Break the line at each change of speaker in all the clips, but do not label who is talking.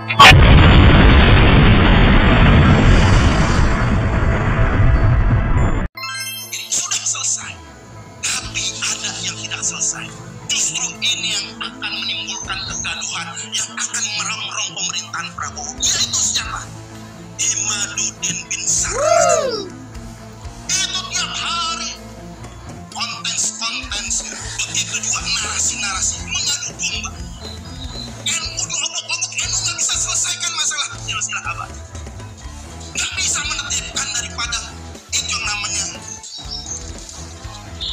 Sudah selesai, tapi ada yang tidak selesai. Justru ini yang akan menimbulkan kegaduhan, yang akan merongrong pemerintahan Prabowo, yaitu siapa? Imaduddin bin Sarman. Itu tiap hari konten, begitu juga narasi-narasi mengadu domba. NU diobok-obok, NU nggak bisa selesaikan masalah silsilah abad, nggak bisa menertibkan daripada itu yang namanya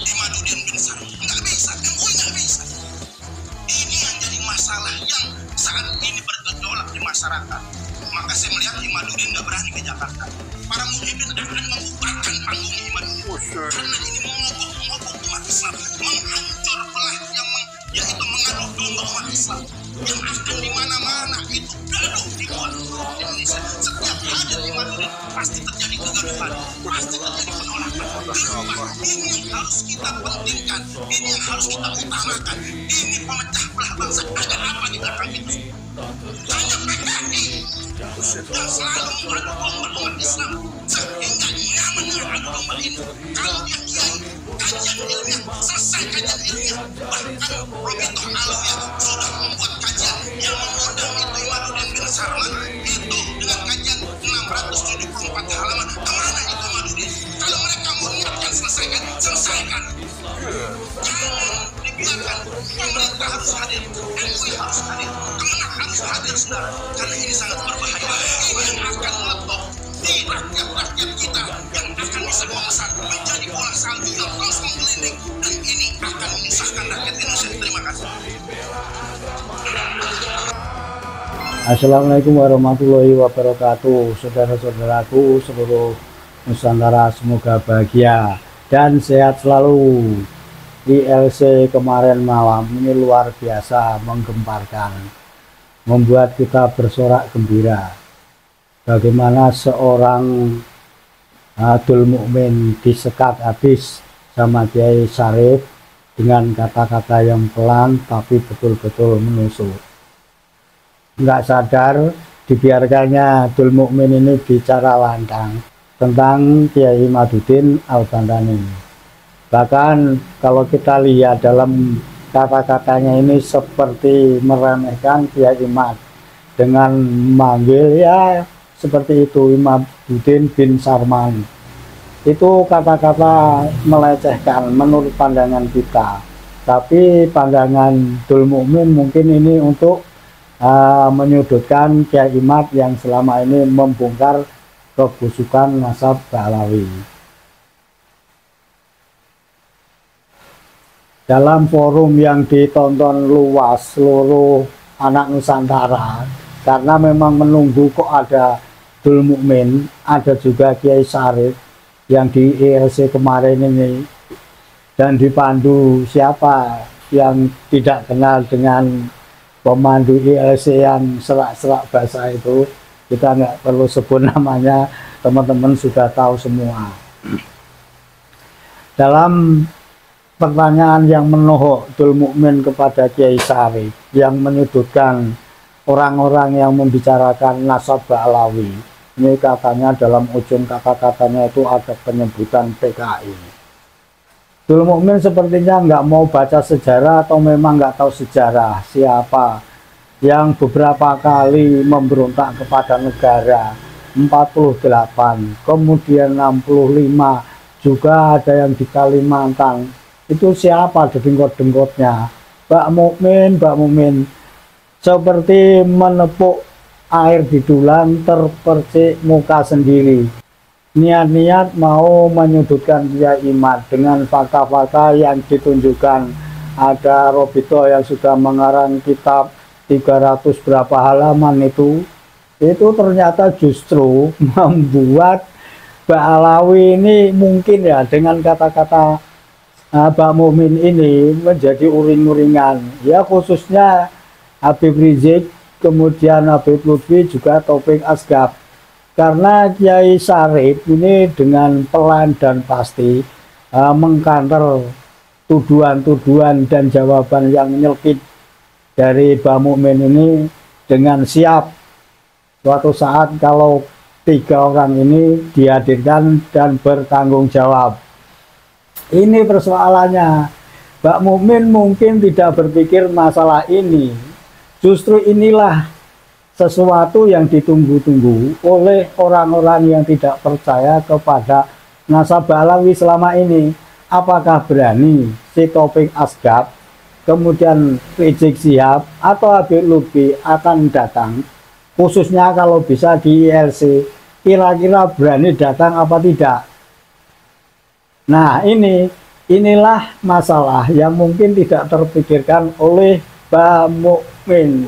Imaduddin bin Sarman. Nggak bisa, NU nggak bisa. Ini yang jadi masalah yang saat ini bergejolak di masyarakat. Maka saya melihat Imaduddin nggak berani ke Jakarta. Para muhibin akan membubarkan panggung Imaduddin karena ini mengobok-ngobok umat Islam, menghancur belah yaitu mengaduk domba umat Islam yang akan di mana-mana itu gaduh dibuat di Indonesia. Setiap hadir Imaduddin pasti terjadi kegaduhan, pasti terjadi penolakan. Kenapa? Ini yang harus kita pentingkan, ini yang harus kita utamakan. Ini pemecah belah bangsa. Ada apa di belakang itu? Hanya PKI yang selalu mengadu domba umat Islam sehingga nyaman dengan adu domba ini. Kalau dia kiai, kajian ilmiah, selesai kajian ilmiah. Bahkan Robito Alawiyah sudah membuat kajian yang mengundang itu Imaduddin bin Sarman itu dengan kajian 674 halaman. Kemana itu Imaduddin? Kalau mereka mau niatkan selesaikan. Jangan dibiarkan. Pemerintah harus hadir, MUI harus hadir, Kemenak harus hadir, saudara. Karena ini sangat berbahaya. Ini yang akan meletup di rakyat-rakyat kita yang akan bisa memesan menjadi bola salju yang terus menggelinding, dan ini akan menyusahkan rakyat Indonesia. Terima kasih.
Assalamualaikum warahmatullahi wabarakatuh. Saudara-saudaraku seluruh Nusantara, semoga bahagia dan sehat selalu. ILC kemarin malam ini luar biasa menggemparkan, membuat kita bersorak gembira. Bagaimana seorang Abdul Mukmin disekat habis sama Kiai Syarif dengan kata-kata yang pelan tapi betul-betul menusuk. Nggak sadar dibiarkannya Abdul Mukmin ini bicara lantang tentang Kiai Imaduddin Al-Bantani. Bahkan kalau kita lihat dalam kata-katanya ini seperti meremehkan Kiai Imad dengan memanggil ya seperti itu Imaduddin bin Sarman. Itu kata-kata melecehkan menurut pandangan kita. Tapi pandangan Abdul Mukmin mungkin ini untuk menyudutkan Kiai Imad yang selama ini membongkar kebusukan nasab Ba'alawi. Dalam forum yang ditonton luas seluruh anak Nusantara, karena memang menunggu kok ada Abdul Mukmin, ada juga Kiai Syarif yang di ILC kemarin ini, dan dipandu siapa yang tidak kenal dengan pemandu ILC yang serak-serak bahasa itu. Kita nggak perlu sebut namanya, teman-teman sudah tahu semua. Dalam pertanyaan yang menohok Abdul Mukmin kepada Kiai Syarif yang menyudutkan orang-orang yang membicarakan nasab Ba'alawi, ini katanya dalam ujung kata-katanya itu ada penyebutan PKI. Abdul Mukmin sepertinya nggak mau baca sejarah atau memang nggak tahu sejarah siapa yang beberapa kali memberontak kepada negara. 48, kemudian 65, juga ada yang di Kalimantan. Itu siapa dengkot-dengkotnya? Mbak Mukmin seperti menepuk air di dulang terpercik muka sendiri. Niat-niat mau menyudutkan Kiai Imad dengan fakta-fakta yang ditunjukkan. Ada Robito yang sudah mengarang kitab 300 berapa halaman itu ternyata justru membuat Ba'alawi ini mungkin ya dengan kata-kata Mbak Mukmin ini menjadi uring-uringan, ya khususnya Habib Rizik, kemudian Habib Lutfi, juga Taufik Asgaf. Karena Kiai Syarif ini dengan pelan dan pasti mengkanter tuduhan-tuduhan dan jawaban yang nyelkit dari Mbak Mukmin ini dengan siap suatu saat kalau 3 orang ini dihadirkan dan bertanggung jawab. Ini persoalannya. Mbak Mukmin mungkin tidak berpikir masalah ini. Justru inilah sesuatu yang ditunggu-tunggu oleh orang-orang yang tidak percaya kepada nasabah alawi selama ini. Apakah berani si Taufik Asgaf, kemudian Rizik Syihab atau Habib Lutfi akan datang, khususnya kalau bisa di ILC, kira-kira berani datang apa tidak? Nah, inilah masalah yang mungkin tidak terpikirkan oleh Mbak Mukmin.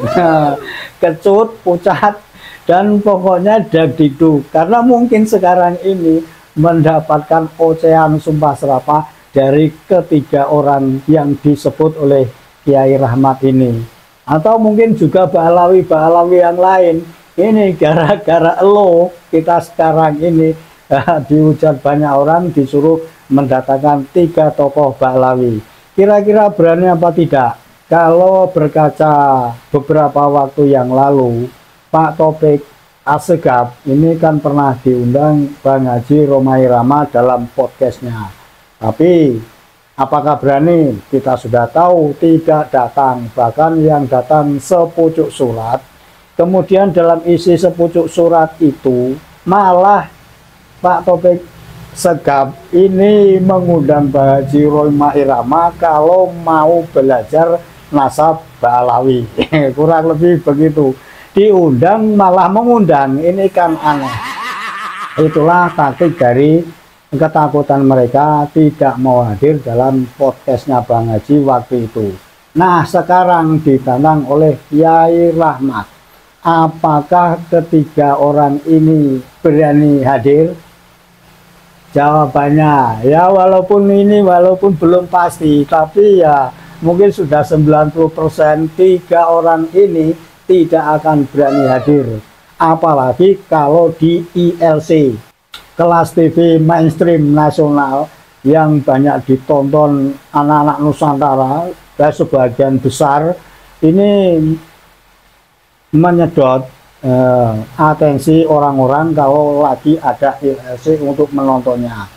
Kecut, pucat, dan pokoknya dagdikduk. Karena mungkin sekarang ini mendapatkan ocehan sumpah serapah dari ketiga orang yang disebut oleh Kiai Rahmat ini. Atau mungkin juga Ba'alawi yang lain. Ini gara-gara lo kita sekarang ini dihujat banyak orang, disuruh mendatangkan 3 tokoh Ba'alawi. Kira-kira berani apa tidak? Kalau berkaca beberapa waktu yang lalu, Pak Taufik Asgaf ini kan pernah diundang Bang Haji Romai Rama dalam podcastnya. Tapi apakah berani? Kita sudah tahu tidak datang. Bahkan yang datang sepucuk surat. Kemudian dalam isi sepucuk surat itu malah Pak Taufik Asgaf ini mengundang Bang Haji Romai Rama kalau mau belajar nasab Ba'alawi. Kurang lebih begitu. Diundang malah mengundang. Ini kan aneh. Itulah taktik dari ketakutan mereka tidak mau hadir dalam podcastnya Bang Haji waktu itu. Nah, sekarang ditantang oleh Kiai Rahmat. Apakah ketiga orang ini berani hadir? Jawabannya ya walaupun belum pasti, tapi ya mungkin sudah 90% 3 orang ini tidak akan berani hadir. Apalagi kalau di ILC, kelas TV mainstream nasional yang banyak ditonton anak-anak Nusantara, dan sebagian besar ini menyedot atensi orang-orang kalau lagi ada ILC untuk menontonnya.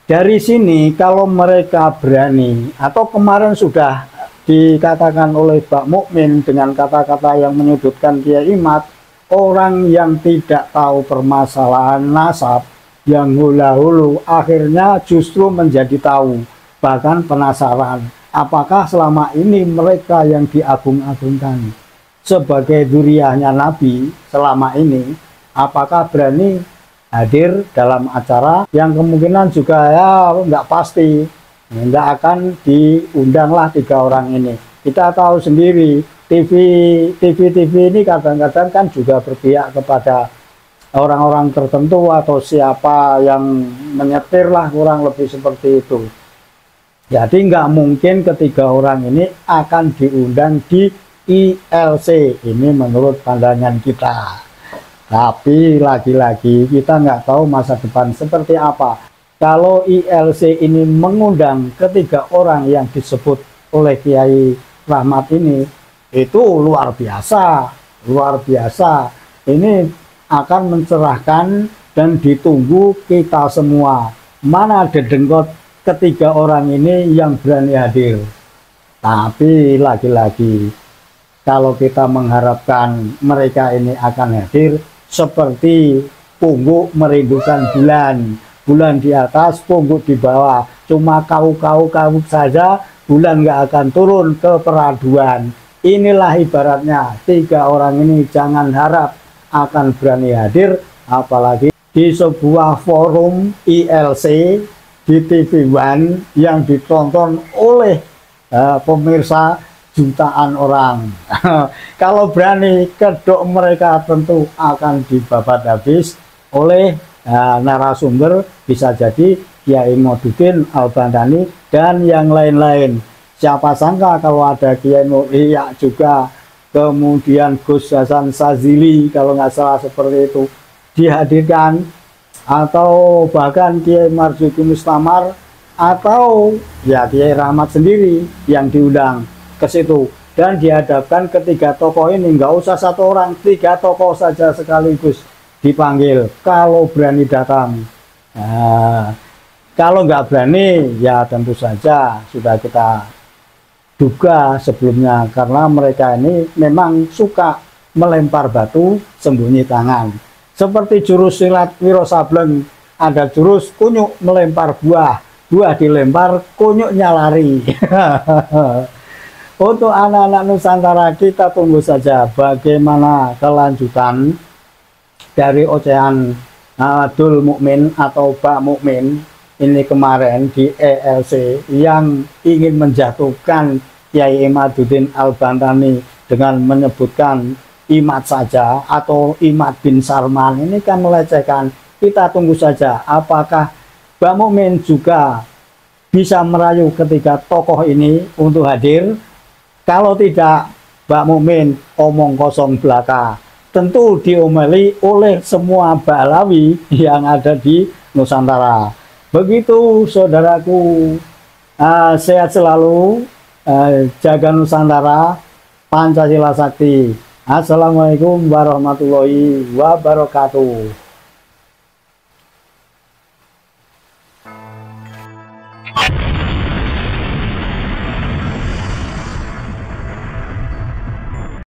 Dari sini kalau mereka berani, atau kemarin sudah dikatakan oleh Mbak Mukmin dengan kata-kata yang menyudutkan Kiai Imad, orang yang tidak tahu permasalahan nasab, yang hula-hulu, akhirnya justru menjadi tahu, bahkan penasaran apakah selama ini mereka yang diagung-agungkan sebagai dzurriyyahnya Nabi selama ini, apakah berani hadir dalam acara yang kemungkinan juga ya nggak pasti, nggak akan diundanglah 3 orang ini. Kita tahu sendiri TV ini kadang-kadang kan juga berpihak kepada orang-orang tertentu atau siapa yang menyetir lah, kurang lebih seperti itu. Jadi nggak mungkin ketiga orang ini akan diundang di ILC, ini menurut pandangan kita. Tapi lagi-lagi kita nggak tahu masa depan seperti apa. Kalau ILC ini mengundang ketiga orang yang disebut oleh Kiai Rahmat ini, itu luar biasa. Ini akan mencerahkan dan ditunggu kita semua. Mana dedengkot ketiga orang ini yang berani hadir. Tapi lagi-lagi kalau kita mengharapkan mereka ini akan hadir seperti pungguk merindukan bulan di atas, pungguk di bawah, cuma kau saja, bulan nggak akan turun ke peraduan. Inilah ibaratnya 3 orang ini jangan harap akan berani hadir, apalagi di sebuah forum ILC di TV One yang ditonton oleh pemirsa jutaan orang. Kalau berani, kedok mereka tentu akan dibabat habis oleh narasumber, bisa jadi Kiai Modudin Al-Bandani dan yang lain-lain. Siapa sangka kalau ada Kiai Nur Ihya juga, kemudian Gus Hasan Sazili kalau nggak salah seperti itu dihadirkan, atau bahkan Kiai Marzuki Mustamar, atau ya Kiai Rahmat sendiri yang diundang ke situ. dan dihadapkan ketiga tokoh ini. Nggak usah satu orang, 3 tokoh saja sekaligus dipanggil kalau berani datang. Nah, kalau nggak berani ya tentu saja sudah kita duga sebelumnya, karena mereka ini memang suka melempar batu sembunyi tangan. Seperti jurus silat Wiro Sableng, ada jurus kunyuk melempar buah, buah dilempar, kunyuknya lari. Untuk anak-anak Nusantara, kita tunggu saja bagaimana kelanjutan dari ocehan Dul Mukmin atau Bak Mukmin ini kemarin di ELC yang ingin menjatuhkan Kiai Imaduddin Al-Bantani dengan menyebutkan Imad saja atau Imad bin Sarman. Ini kan melecehkan. Kita tunggu saja apakah Bak Mukmin juga bisa merayu ketiga tokoh ini untuk hadir. Kalau tidak, Bak Mukmin omong kosong belaka, tentu diomeli oleh semua Ba'alawi yang ada di Nusantara. Begitu saudaraku, sehat selalu, jaga Nusantara, Pancasila Sakti. Assalamualaikum warahmatullahi wabarakatuh.